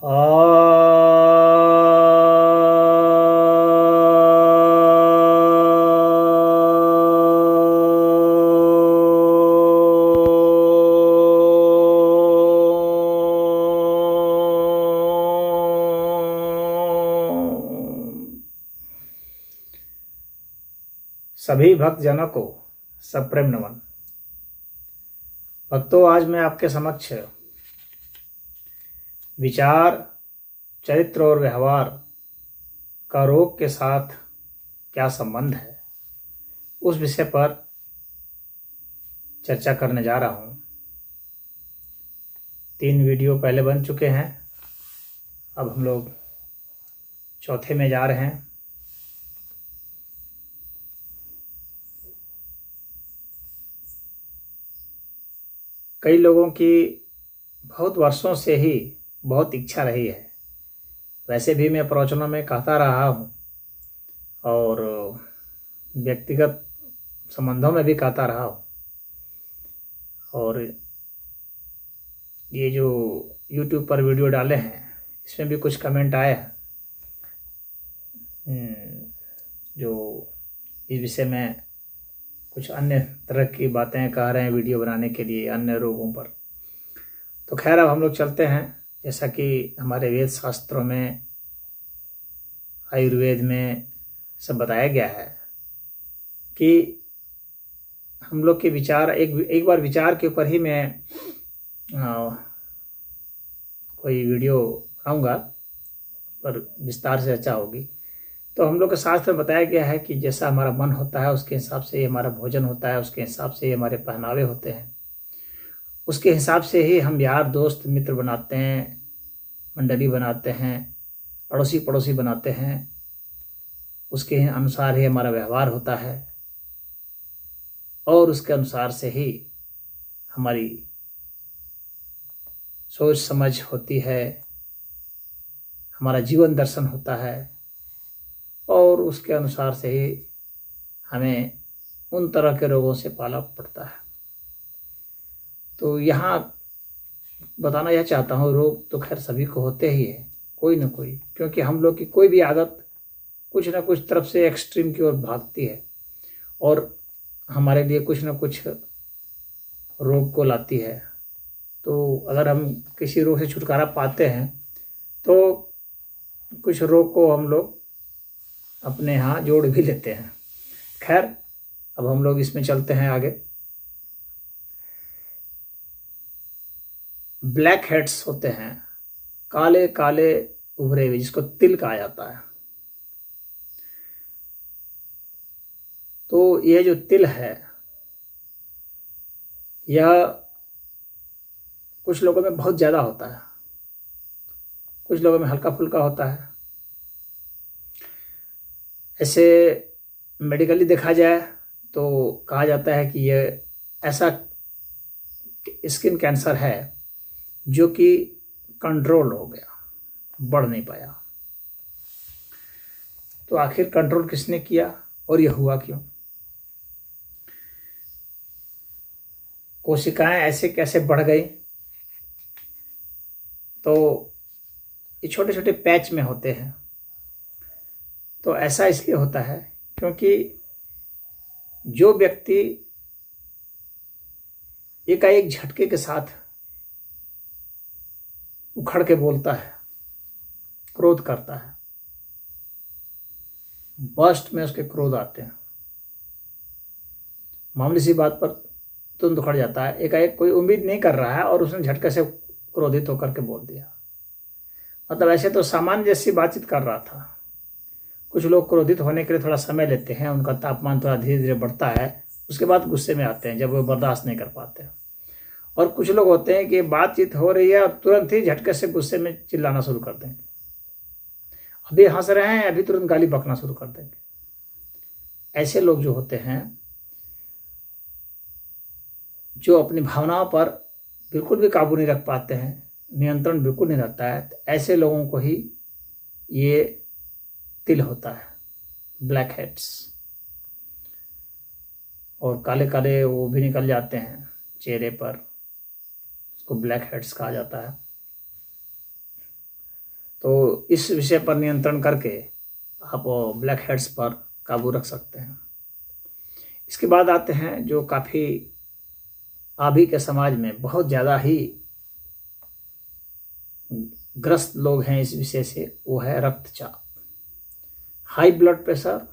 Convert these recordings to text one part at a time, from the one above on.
सभी भक्तजनों को सप्रेम नमन। भक्तों, आज मैं आपके समक्ष विचार, चरित्र और व्यवहार का रोग के साथ क्या संबंध है, उस विषय पर चर्चा करने जा रहा हूँ। 3 वीडियो पहले बन चुके हैं, अब हम लोग चौथे में जा रहे हैं। कई लोगों की बहुत वर्षों से ही बहुत इच्छा रही है। वैसे भी मैं प्रवचनों में कहता रहा हूँ और व्यक्तिगत संबंधों में भी कहता रहा हूँ, और ये जो YouTube पर वीडियो डाले हैं इसमें भी कुछ कमेंट आए हैं जो इस विषय में कुछ अन्य तरह की बातें कह रहे हैं वीडियो बनाने के लिए अन्य रोगों पर। तो खैर, अब हम लोग चलते हैं। जैसा कि हमारे वेद शास्त्रों में, आयुर्वेद में सब बताया गया है कि हम लोग के विचार, एक बार विचार के ऊपर ही मैं कोई वीडियो बनाऊंगा, पर विस्तार से चर्चा होगी। तो हम लोग के शास्त्र में बताया गया है कि जैसा हमारा मन होता है उसके हिसाब से ही हमारा भोजन होता है, उसके हिसाब से ही हमारे पहनावे होते हैं, उसके हिसाब से ही हम यार दोस्त मित्र बनाते हैं, मंडली बनाते हैं, अड़ोसी पड़ोसी बनाते हैं, उसके अनुसार ही हमारा व्यवहार होता है और उसके अनुसार से ही हमारी सोच समझ होती है, हमारा जीवन दर्शन होता है और उसके अनुसार से ही हमें उन तरह के रोगों से पाला पड़ता है। तो यहाँ बताना यह चाहता हूँ, रोग तो खैर सभी को होते ही है, कोई ना कोई, क्योंकि हम लोग की कोई भी आदत कुछ ना कुछ तरफ से एक्सट्रीम की ओर भागती है और हमारे लिए कुछ ना कुछ रोग को लाती है। तो अगर हम किसी रोग से छुटकारा पाते हैं तो कुछ रोग को हम लोग अपने यहाँ जोड़ भी लेते हैं। खैर, अब हम लोग इसमें चलते हैं आगे। ब्लैक हेड्स होते हैं, काले काले उभरे हुए, जिसको तिल कहा जाता है। तो यह जो तिल है, यह कुछ लोगों में बहुत ज़्यादा होता है, कुछ लोगों में हल्का फुल्का होता है। ऐसे मेडिकली देखा जाए तो कहा जाता है कि यह ऐसा स्किन कैंसर है जो कि कंट्रोल हो गया, बढ़ नहीं पाया। तो आखिर कंट्रोल किसने किया और यह हुआ क्यों? कोशिकाएं ऐसे कैसे बढ़ गई? तो ये छोटे छोटे पैच में होते हैं। तो ऐसा इसलिए होता है क्योंकि जो व्यक्ति एकाएक झटके के साथ उखड़ के बोलता है, क्रोध करता है, बर्स्ट में उसके क्रोध आते हैं, मामूली सी बात पर तुरंत उखड़ जाता है, एकाएक कोई उम्मीद नहीं कर रहा है और उसने झटके से क्रोधित होकर के बोल दिया। मतलब ऐसे तो सामान्य जैसी बातचीत कर रहा था। कुछ लोग क्रोधित होने के लिए थोड़ा समय लेते हैं, उनका तापमान थोड़ा धीरे धीरे बढ़ता है, उसके बाद गुस्से में आते हैं जब वो बर्दाश्त नहीं कर पाते। और कुछ लोग होते हैं कि बातचीत हो रही है और तुरंत ही झटके से गुस्से में चिल्लाना शुरू कर देंगे, अभी हंस रहे हैं अभी तुरंत गाली बकना शुरू कर देंगे। ऐसे लोग जो होते हैं, जो अपनी भावनाओं पर बिल्कुल भी काबू नहीं रख पाते हैं, नियंत्रण बिल्कुल नहीं रहता है, तो ऐसे लोगों को ही ये तिल होता है, ब्लैक हेड्स। और काले काले वो भी निकल जाते हैं चेहरे पर, उसको ब्लैक हेड्स कहा जाता है। तो इस विषय पर नियंत्रण करके आप ब्लैक हेड्स पर काबू रख सकते हैं। इसके बाद आते हैं जो काफ़ी अभी के समाज में बहुत ज़्यादा ही ग्रस्त लोग हैं इस विषय से, वो है रक्तचाप, high blood pressure,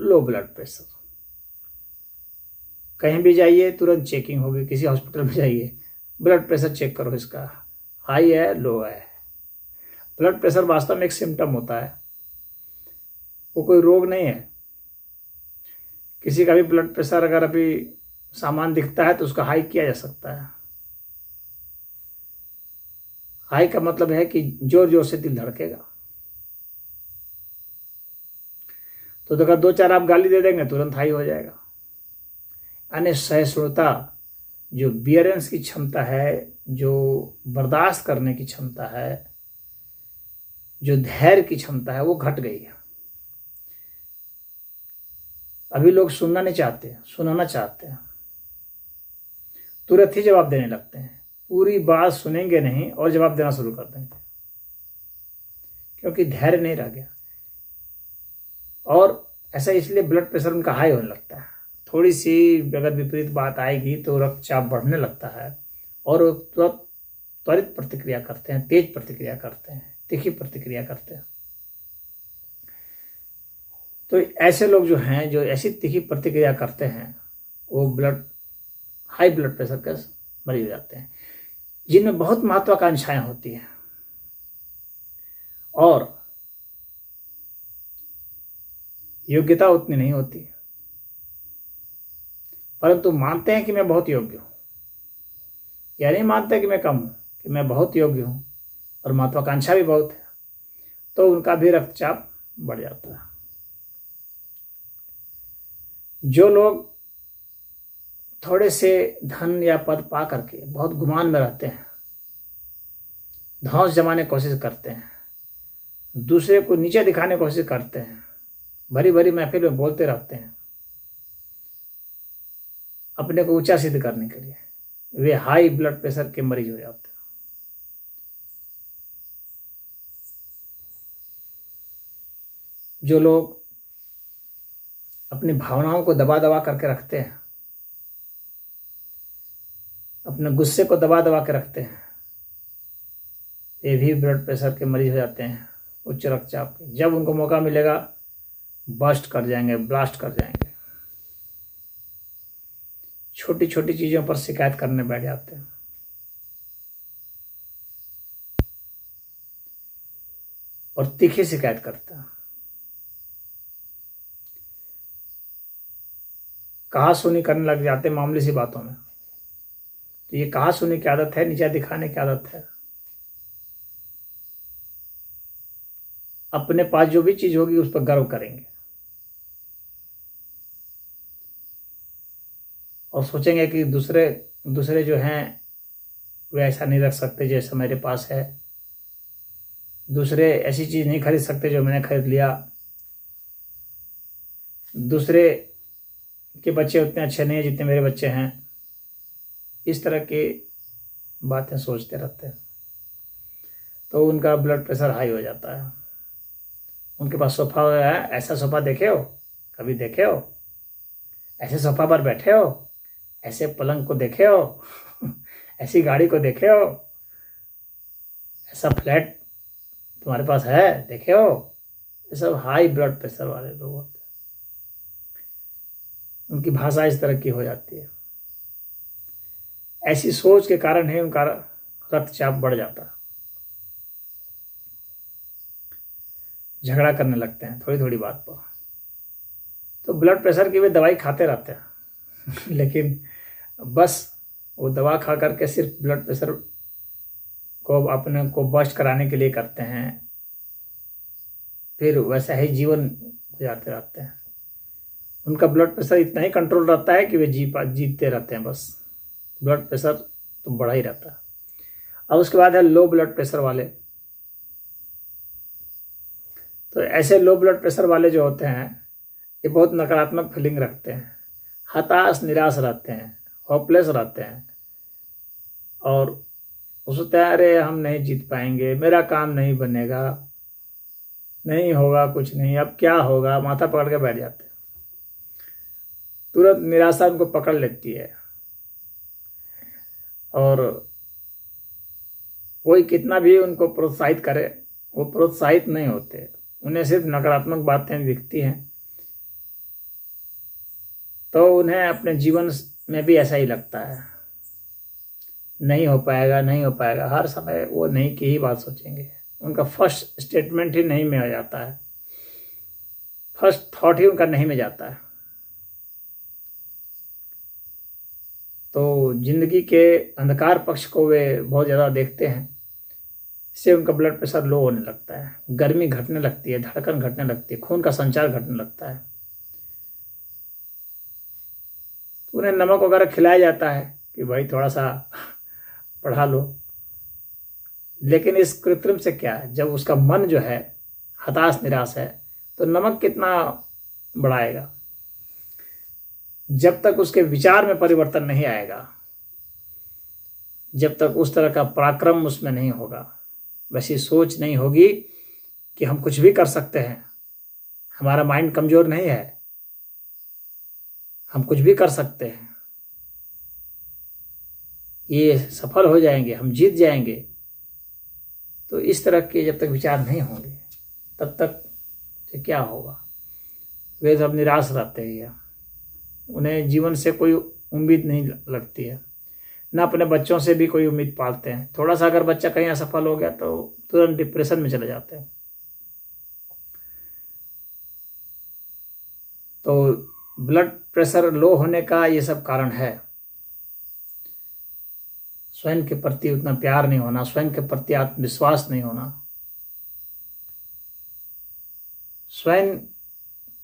low blood pressure. कहीं भी जाइए तुरंत चेकिंग होगी, किसी हॉस्पिटल में जाइए ब्लड प्रेशर चेक करो, इसका हाई है लो है। ब्लड प्रेशर वास्तव में एक सिम्टम होता है, वो कोई रोग नहीं है। किसी का भी ब्लड प्रेशर अगर अभी सामान दिखता है तो उसका हाई किया जा सकता है। हाई का मतलब है कि जोर जोर से दिल धड़केगा। तो अगर 2-4 आप गाली दे देंगे तुरंत हाई हो जाएगा। यानी सहिष्णुता, जो बियरेंस की क्षमता है, जो बर्दाश्त करने की क्षमता है, जो धैर्य की क्षमता है, वो घट गई है। अभी लोग सुनना नहीं चाहते, सुनाना चाहते हैं, तुरंत ही जवाब देने लगते हैं, पूरी बात सुनेंगे नहीं और जवाब देना शुरू कर देंगे, क्योंकि धैर्य नहीं रह गया। और ऐसा इसलिए ब्लड प्रेशर उनका हाई होने लगता है। थोड़ी सी अगर विपरीत बात आएगी तो रक्तचाप बढ़ने लगता है और त्वरित प्रतिक्रिया करते हैं, तेज प्रतिक्रिया करते हैं, तीखी प्रतिक्रिया करते हैं। तो ऐसे लोग जो हैं, जो ऐसी तीखी प्रतिक्रिया करते हैं, वो हाई ब्लड प्रेशर के मरीज हो जाते हैं, जिनमें बहुत महत्वाकांक्षाएं होती हैं और योग्यता उतनी नहीं होती, परंतु मानते हैं कि मैं बहुत योग्य हूं, या नहीं मानते कि मैं कम हूं, कि मैं बहुत योग्य हूं और महत्वाकांक्षा भी बहुत है, तो उनका भी रक्तचाप बढ़ जाता है। जो लोग थोड़े से धन या पद पा करके बहुत गुमान में रहते हैं, धौंस जमाने की कोशिश करते हैं, दूसरे को नीचे दिखाने की कोशिश करते हैं, भरी भरी महफिल में बोलते रहते हैं अपने को ऊंचा सिद्ध करने के लिए, वे हाई ब्लड प्रेशर के मरीज हो जाते हैं। जो लोग अपनी भावनाओं को दबा दबा करके रखते हैं, अपने गुस्से को दबा दबा के रखते हैं, ये भी ब्लड प्रेशर के मरीज हो जाते हैं, उच्च रक्तचाप के। जब उनको मौका मिलेगा बस्ट कर जाएंगे, ब्लास्ट कर जाएंगे, छोटी छोटी चीजों पर शिकायत करने बैठ जाते हैं। और तीखी शिकायत करते हैं, कहा सुनी करने लग जाते हैं मामूली सी बातों में। तो ये कहा सुनी की आदत है, नीचा दिखाने की आदत है। अपने पास जो भी चीज होगी उस पर गर्व करेंगे और सोचेंगे कि दूसरे जो हैं वे ऐसा नहीं रख सकते जैसा मेरे पास है, दूसरे ऐसी चीज नहीं खरीद सकते जो मैंने खरीद लिया, दूसरे के बच्चे उतने अच्छे नहीं हैं जितने मेरे बच्चे हैं। इस तरह की बातें सोचते रहते हैं, तो उनका ब्लड प्रेशर हाई हो जाता है। उनके पास सोफा है, ऐसा सोफा देखे हो, कभी देखे हो, ऐसे सोफा पर बैठे हो, ऐसे पलंग को देखे हो ऐसी गाड़ी को देखे हो, ऐसा फ्लैट तुम्हारे पास है, देखे हो। ये सब हाई ब्लड प्रेशर वाले लोग होते हैं, उनकी भाषा इस तरह की हो जाती है। ऐसी सोच के कारण ही उनका रक्तचाप बढ़ जाता है। झगड़ा करने लगते हैं थोड़ी थोड़ी बात पर। तो ब्लड प्रेशर की वे दवाई खाते रहते हैं लेकिन बस वो दवा खा करके सिर्फ ब्लड प्रेशर को अपने को बस्ट कराने के लिए करते हैं, फिर वैसा ही जीवन गुजारते रहते हैं। उनका ब्लड प्रेशर इतना ही कंट्रोल रहता है कि वे जीतते रहते हैं, बस ब्लड प्रेशर तो बढ़ा ही रहता है। अब उसके बाद है लो ब्लड प्रेशर वाले। तो ऐसे लो ब्लड प्रेशर वाले जो होते हैं, ये बहुत नकारात्मक फीलिंग रखते हैं, हताश निराश रहते हैं, होपलेस रहते हैं और वो सोचते हैं अरे हम नहीं जीत पाएंगे, मेरा काम नहीं बनेगा, नहीं होगा, कुछ नहीं, अब क्या होगा, माथा पकड़ के बैठ जाते हैं। तुरंत निराशा उनको पकड़ लेती है और कोई कितना भी उनको प्रोत्साहित करे वो प्रोत्साहित नहीं होते, उन्हें सिर्फ नकारात्मक बातें दिखती हैं। तो उन्हें अपने जीवन में भी ऐसा ही लगता है, नहीं हो पाएगा, नहीं हो पाएगा, हर समय वो नहीं की ही बात सोचेंगे। उनका फर्स्ट स्टेटमेंट ही नहीं में आ जाता है, फर्स्ट थॉट ही उनका नहीं में जाता है। तो जिंदगी के अंधकार पक्ष को वे बहुत ज़्यादा देखते हैं, इससे उनका ब्लड प्रेशर लो होने लगता है, गर्मी घटने लगती है, धड़कन घटने लगती है, खून का संचार घटने लगता है। उन्हें नमक वगैरह खिलाया जाता है कि भाई थोड़ा सा पढ़ा लो, लेकिन इस कृत्रिम से क्या है, जब उसका मन जो है हताश निराश है तो नमक कितना बढ़ाएगा। जब तक उसके विचार में परिवर्तन नहीं आएगा, जब तक उस तरह का पराक्रम उसमें नहीं होगा, वैसी सोच नहीं होगी कि हम कुछ भी कर सकते हैं, हमारा माइंड कमजोर नहीं है, हम कुछ भी कर सकते हैं, ये सफल हो जाएंगे, हम जीत जाएंगे, तो इस तरह के जब तक विचार नहीं होंगे तब तक क्या होगा, वे सब निराश रहते हैं, उन्हें जीवन से कोई उम्मीद नहीं लगती है, ना अपने बच्चों से भी कोई उम्मीद पालते हैं। थोड़ा सा अगर बच्चा कहीं असफल हो गया तो तुरंत डिप्रेशन में चले जाते हैं। तो ब्लड प्रेशर लो होने का ये सब कारण है। स्वयं के प्रति उतना प्यार नहीं होना, स्वयं के प्रति आत्मविश्वास नहीं होना, स्वयं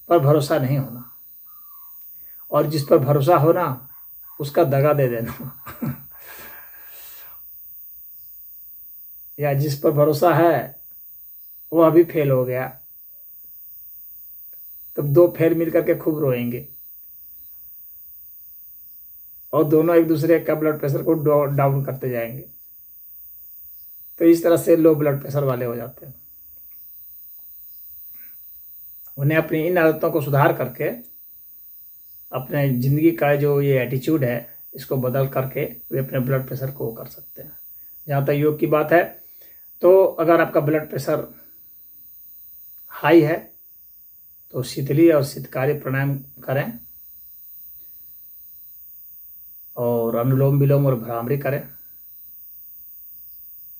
पर भरोसा नहीं होना, और जिस पर भरोसा होना उसका दगा दे देना या जिस पर भरोसा है वो अभी फेल हो गया, तब दो फेल मिलकर के खूब रोएंगे और दोनों एक दूसरे का ब्लड प्रेशर को डाउन करते जाएंगे। तो इस तरह से लो ब्लड प्रेशर वाले हो जाते हैं। उन्हें अपनी इन आदतों को सुधार करके अपने ज़िंदगी का जो ये एटीट्यूड है इसको बदल करके वे अपने ब्लड प्रेशर को कर सकते हैं। जहाँ तक योग की बात है, तो अगर आपका ब्लड प्रेशर हाई है तो शीतली और शीतकारी प्राणायाम करें और अनुलोम विलोम और भ्रामरी करें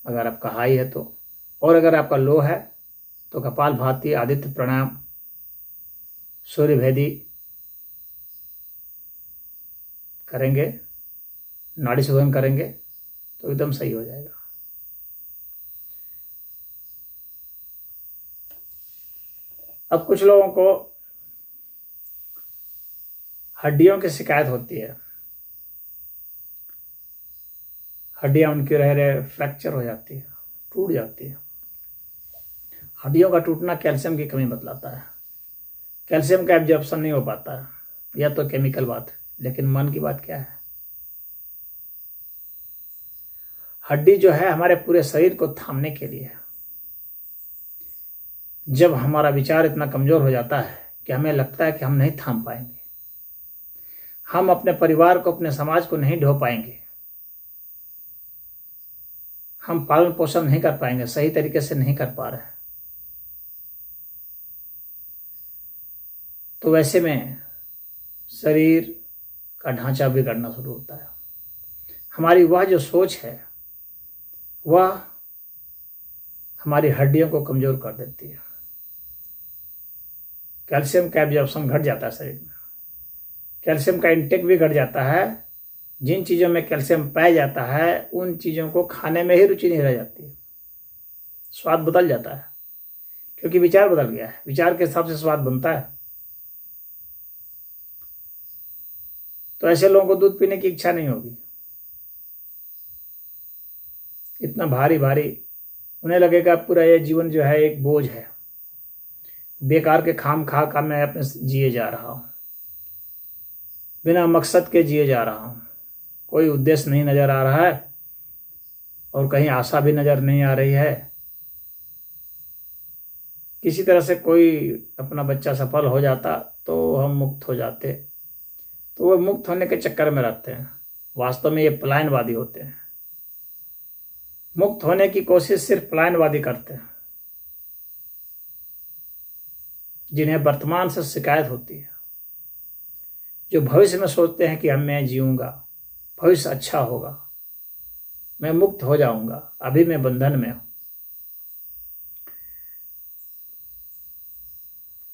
अगर आपका हाई है तो, और अगर आपका लो है तो कपालभाति, आदित्य प्राणायाम, सूर्य भेदी करेंगे, नाड़ी शोधन करेंगे तो एकदम सही हो जाएगा। अब कुछ लोगों को हड्डियों की शिकायत होती है, हड्डियां उनकी रह रहे फ्रैक्चर हो जाती है, टूट जाती है। हड्डियों का टूटना कैल्शियम की कमी बतलाता है, कैल्शियम का एब्जॉर्प्शन नहीं हो पाता है, यह तो केमिकल बात है। लेकिन मन की बात क्या है, हड्डी जो है हमारे पूरे शरीर को थामने के लिए है। जब हमारा विचार इतना कमजोर हो जाता है कि हमें लगता है कि हम नहीं थाम पाएंगे, हम अपने परिवार को, अपने समाज को नहीं ढो पाएंगे, हम पालन पोषण नहीं कर पाएंगे, सही तरीके से नहीं कर पा रहे, तो वैसे में शरीर का ढांचा बिगड़ना शुरू होता है। हमारी वह जो सोच है वह हमारी हड्डियों को कमजोर कर देती है। कैल्शियम का एब्जॉर्प्शन घट जाता है शरीर में, कैल्शियम का इंटेक भी घट जाता है। जिन चीज़ों में कैल्शियम पाया जाता है उन चीज़ों को खाने में ही रुचि नहीं रह जाती है, स्वाद बदल जाता है, क्योंकि विचार बदल गया है, विचार के हिसाब से स्वाद बनता है। तो ऐसे लोगों को दूध पीने की इच्छा नहीं होगी, इतना भारी भारी उन्हें लगेगा पूरा ये जीवन जो है एक बोझ है, बेकार के खाम खा का मैं अपने जिए जा रहा हूँ, बिना मकसद के जिए जा रहा हूँ, कोई उद्देश्य नहीं नज़र आ रहा है और कहीं आशा भी नज़र नहीं आ रही है। किसी तरह से कोई अपना बच्चा सफल हो जाता तो हम मुक्त हो जाते, तो वो मुक्त होने के चक्कर में रहते हैं। वास्तव में ये पलायनवादी होते हैं। मुक्त होने की कोशिश सिर्फ पलायनवादी करते हैं, जिन्हें वर्तमान से शिकायत होती है, जो भविष्य में सोचते हैं कि मैं जीऊंगा, भविष्य अच्छा होगा, मैं मुक्त हो जाऊंगा, अभी मैं बंधन में हूं।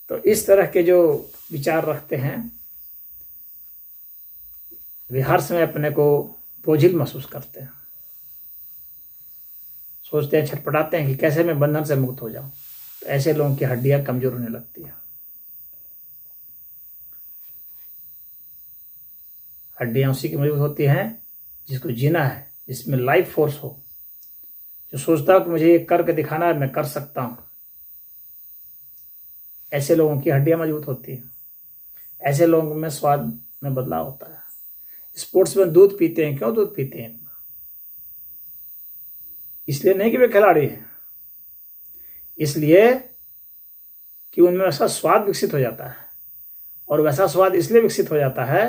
तो इस तरह के जो विचार रखते हैं वे हर समय अपने को बोझिल महसूस करते हैं, सोचते हैं, छटपटाते हैं कि कैसे मैं बंधन से मुक्त हो जाऊं। तो ऐसे लोगों की हड्डियां कमजोर होने लगती है। हड्डियां उसी की मजबूत होती हैं जिसको जीना है, जिसमें लाइफ फोर्स हो, जो सोचता हो कि मुझे ये करके दिखाना है, मैं कर सकता हूं। ऐसे लोगों की हड्डियां मजबूत होती हैं। ऐसे लोगों में स्वाद में बदलाव होता है। स्पोर्ट्स में दूध पीते हैं, क्यों दूध पीते हैं? इसलिए नहीं कि वे खिलाड़ी हैं, इसलिए कि उनमें वैसा स्वाद विकसित हो जाता है। और वैसा स्वाद इसलिए विकसित हो जाता है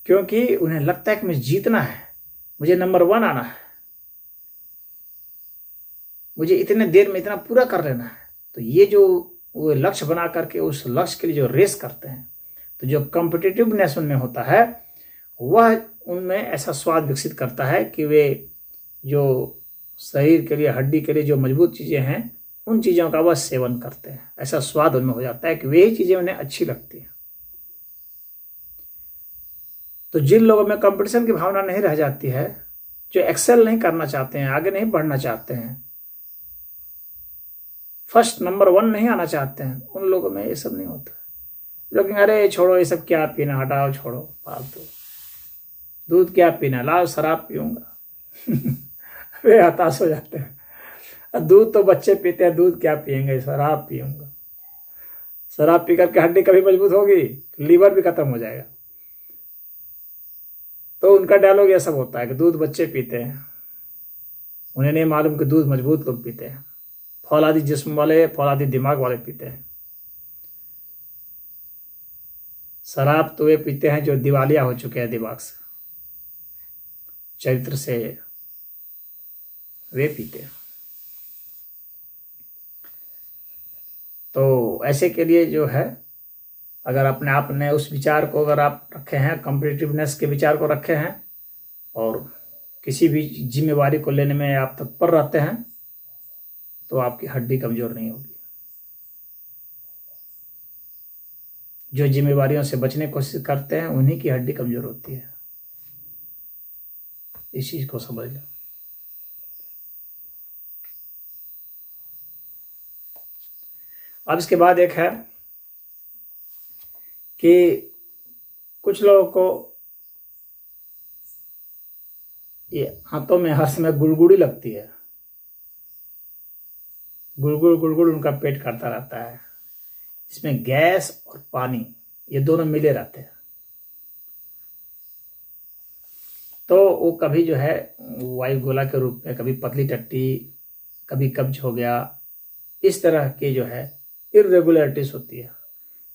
क्योंकि उन्हें लगता है कि मुझे जीतना है, मुझे नंबर 1 आना है, मुझे इतने देर में इतना पूरा कर लेना है। तो ये जो वो लक्ष्य बना करके उस लक्ष्य के लिए जो रेस करते हैं, तो जो कॉम्पिटिटिवनेस उनमें होता है, वह उनमें ऐसा स्वाद विकसित करता है कि वे जो शरीर के लिए, हड्डी के लिए जो मजबूत चीज़ें हैं, उन चीज़ों का वह सेवन करते हैं। ऐसा स्वाद उनमें हो जाता है कि वही चीज़ें उन्हें अच्छी लगती हैं। तो जिन लोगों में कंपटीशन की भावना नहीं रह जाती है, जो एक्सेल नहीं करना चाहते हैं, आगे नहीं बढ़ना चाहते हैं, फर्स्ट नंबर 1 नहीं आना चाहते हैं, उन लोगों में ये सब नहीं होता। लेकिन अरे छोड़ो ये सब, क्या पीना, हटाओ, छोड़ो, फालतू, दूध क्या पीना, लाओ शराब पीऊंगा वे हताश हो जाते हैं। दूध तो बच्चे पीते हैं, दूध क्या पियेंगे, शराब पीऊंगा। शराब पी करके हड्डी कभी मजबूत होगी? लीवर भी खत्म हो जाएगा। तो उनका डायलॉग ये सब होता है कि दूध बच्चे पीते हैं, उन्हें नहीं मालूम कि दूध मजबूत लोग पीते हैं, फौलादी जिस्म वाले, फौलादी दिमाग वाले पीते हैं। शराब तो वे पीते हैं जो दिवालिया हो चुके हैं दिमाग से, चरित्र से, वे पीते हैं। तो ऐसे के लिए जो है, अगर अपने आप ने उस विचार को अगर आप रखे हैं, कॉम्पिटिटिवनेस के विचार को रखे हैं, और किसी भी जिम्मेवारी को लेने में आप तत्पर रहते हैं, तो आपकी हड्डी कमजोर नहीं होगी। जो जिम्मेवारियों से बचने की कोशिश करते हैं, उन्हीं की हड्डी कमजोर होती है। इस चीज को समझ लो। अब इसके बाद एक है कि कुछ लोगों को ये हाथों में हर समय गुड़गुड़ी लगती है, गुड़गुड़ गुड़गुड़ उनका पेट करता रहता है। इसमें गैस और पानी ये दोनों मिले रहते हैं। तो वो कभी जो है वायुगोला के रूप में, कभी पतली टट्टी, कभी कब्ज हो गया, इस तरह के जो है इर्रेगुलरिटीज होती है।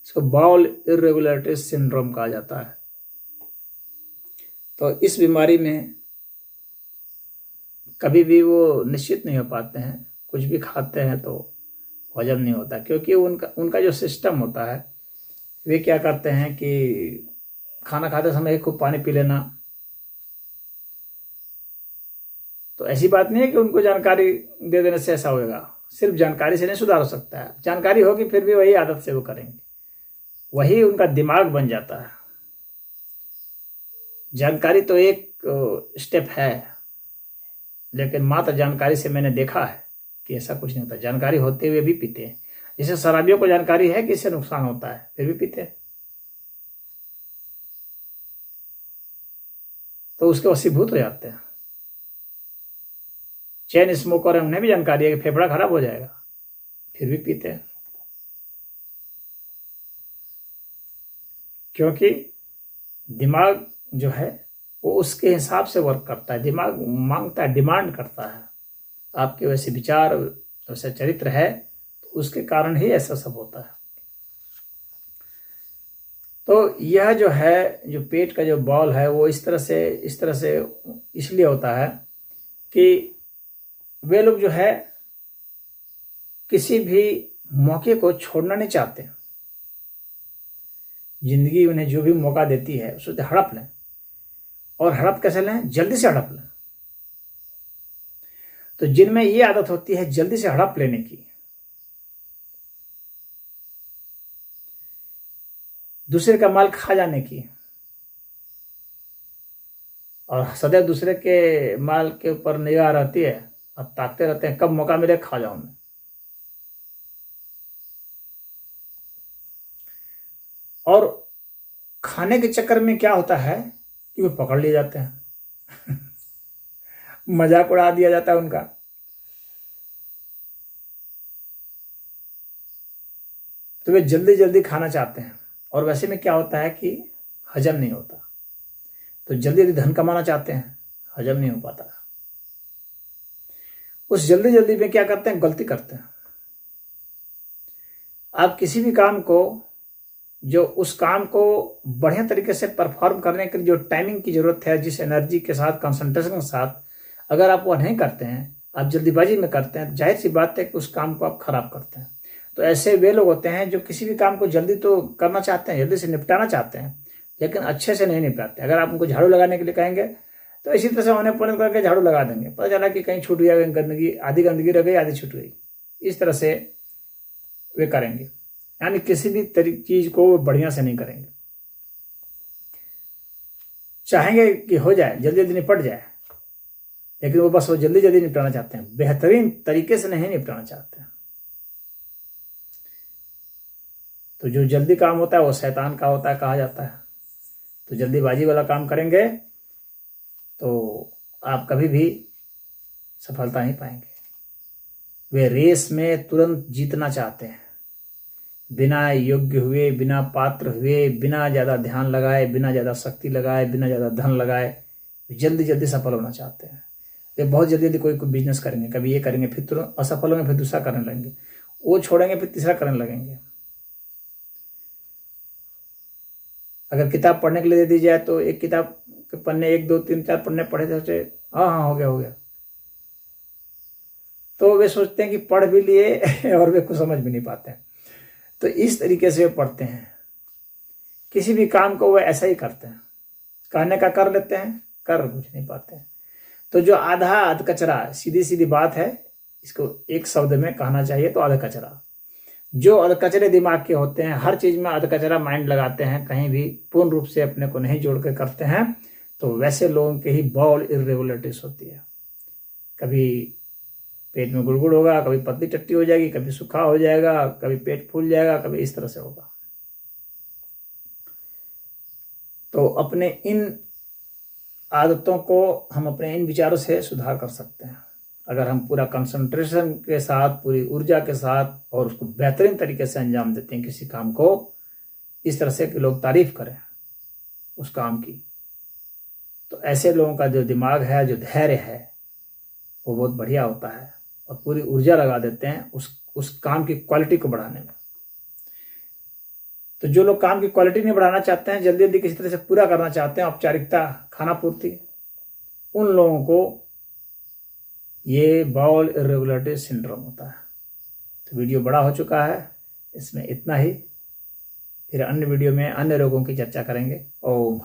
इसको बाउल इर्रेगुलरिटीज सिंड्रोम कहा जाता है। तो इस बीमारी में कभी भी वो निश्चित नहीं हो पाते हैं, कुछ भी खाते हैं तो हजम नहीं होता, क्योंकि उनका जो सिस्टम होता है, वे क्या करते हैं कि खाना खाते समय खूब पानी पी लेना। तो ऐसी बात नहीं है कि उनको जानकारी दे देने से ऐसा होगा, सिर्फ जानकारी से नहीं सुधार हो सकता है। जानकारी होगी फिर भी वही आदत से वो करेंगे, वही उनका दिमाग बन जाता है। जानकारी तो एक स्टेप है, लेकिन मात्र जानकारी से मैंने देखा है कि ऐसा कुछ नहीं होता। जानकारी होते हुए भी पीते हैं। जैसे शराबियों को जानकारी है कि इससे नुकसान होता है, फिर भी पीते हैं, तो उसके वशीभूत हो जाते हैं। चेन स्मोकर है, उन्हें भी जानकारी है कि फेफड़ा खराब हो जाएगा, फिर भी पीते हैं, क्योंकि दिमाग जो है वो उसके हिसाब से वर्क करता है। दिमाग मांगता है, डिमांड करता है। आपके वैसे विचार, वैसे चरित्र है, तो उसके कारण ही ऐसा सब होता है। तो यह जो है, जो पेट का जो बॉल है वो इस तरह से इसलिए होता है कि वे लोग जो है किसी भी मौके को छोड़ना नहीं चाहते। जिंदगी उन्हें जो भी मौका देती है उसे हड़प लें, और हड़प कैसे लें? जल्दी से हड़प लें। तो जिनमें ये आदत होती है जल्दी से हड़प लेने की, दूसरे का माल खा जाने की, और सदैव दूसरे के माल के ऊपर निगाह रहती है और ताकते रहते हैं कब मौका मिले खा जाऊं मैं। और खाने के चक्कर में क्या होता है कि वे पकड़ लिए जाते हैं मजाक उड़ा दिया जाता है उनका। तो वे जल्दी जल्दी खाना चाहते हैं, और वैसे में क्या होता है कि हजम नहीं होता। तो जल्दी जल्दी धन कमाना चाहते हैं, हजम नहीं हो पाता। उस जल्दी जल्दी में क्या करते हैं? गलती करते हैं। आप किसी भी काम को, जो उस काम को बढ़िया तरीके से परफॉर्म करने के लिए जो टाइमिंग की जरूरत है, जिस एनर्जी के साथ, कंसंट्रेशन के साथ, अगर आप वह नहीं करते हैं, आप जल्दीबाजी में करते हैं, तो जाहिर सी बात है कि उस काम को आप खराब करते हैं। तो ऐसे वे लोग होते हैं जो किसी भी काम को जल्दी तो करना चाहते हैं, जल्दी से निपटाना चाहते हैं, लेकिन अच्छे से नहीं निपटाते। अगर आप उनको झाड़ू लगाने के लिए कहेंगे तो इसी तरह से होने पौने करके झाड़ू लगा देंगे, पता चला कि कहीं छूट गया, गंदगी, आधी गंदगी रह गई, आधी छूट गई। इस तरह से वे करेंगे, यानी किसी भी चीज को बढ़िया से नहीं करेंगे। चाहेंगे कि हो जाए, जल्दी जल्दी निपट जाए, लेकिन वो बस वो जल्दी जल्दी निपटाना चाहते हैं, बेहतरीन तरीके से नहीं निपटाना चाहते हैं। तो जो जल्दी काम होता है वो शैतान का होता है, कहा जाता है। तो जल्दीबाजी वाला काम करेंगे तो आप कभी भी सफलता नहीं पाएंगे। वे रेस में तुरंत जीतना चाहते हैं, बिना योग्य हुए, बिना पात्र हुए, बिना ज़्यादा ध्यान लगाए, बिना ज़्यादा शक्ति लगाए, बिना ज़्यादा धन लगाए, जल्दी जल्दी सफल होना चाहते हैं। वे बहुत जल्दी जल्दी कोई बिजनेस करेंगे, कभी ये करेंगे, फिर तुरंत असफल होंगे, फिर दूसरा करने लगेंगे, वो छोड़ेंगे, फिर तीसरा करने लगेंगे। अगर किताब पढ़ने के लिए दे दी जाए तो एक किताब के पन्ने 1 2 3 4 पन्ने पढ़े थे, हाँ हो गया। तो वे सोचते हैं कि पढ़ भी लिए और वे कुछ समझ भी नहीं पाते हैं। तो इस तरीके से वे पढ़ते हैं। किसी भी काम को वे ऐसा ही करते हैं, कहने का कर लेते हैं, कर कुछ नहीं पाते हैं। तो जो आधा अध कचरा, सीधी सीधी बात है, इसको एक शब्द में कहना चाहिए तो अध कचरा। जो अधकचरे दिमाग के होते हैं, हर चीज में अधकचरा माइंड लगाते हैं, कहीं भी पूर्ण रूप से अपने को नहीं जोड़ के करते हैं, तो वैसे लोगों के ही बॉल इरेगुलरिटीज होती है। कभी पेट में गुड़गुड़ होगा, कभी पतली टट्टी हो जाएगी, कभी सूखा हो जाएगा, कभी पेट फूल जाएगा, कभी इस तरह से होगा। तो अपने इन आदतों को हम अपने इन विचारों से सुधार कर सकते हैं, अगर हम पूरा कंसंट्रेशन के साथ, पूरी ऊर्जा के साथ, और उसको बेहतरीन तरीके से अंजाम देते हैं किसी काम को, इस तरह से कि लोग तारीफ करें उस काम की। तो ऐसे लोगों का जो दिमाग है, जो धैर्य है, वो बहुत बढ़िया होता है, और पूरी ऊर्जा लगा देते हैं उस काम की क्वालिटी को बढ़ाने में। तो जो लोग काम की क्वालिटी नहीं बढ़ाना चाहते हैं, जल्दी जल्दी किसी तरह से पूरा करना चाहते हैं, औपचारिकता, खाना पूर्ति, उन लोगों को ये बाउल इरेगुलरिटी सिंड्रोम होता है। तो वीडियो बड़ा हो चुका है, इसमें इतना ही। फिर अन्य वीडियो में अन्य रोगों की चर्चा करेंगे। ओम।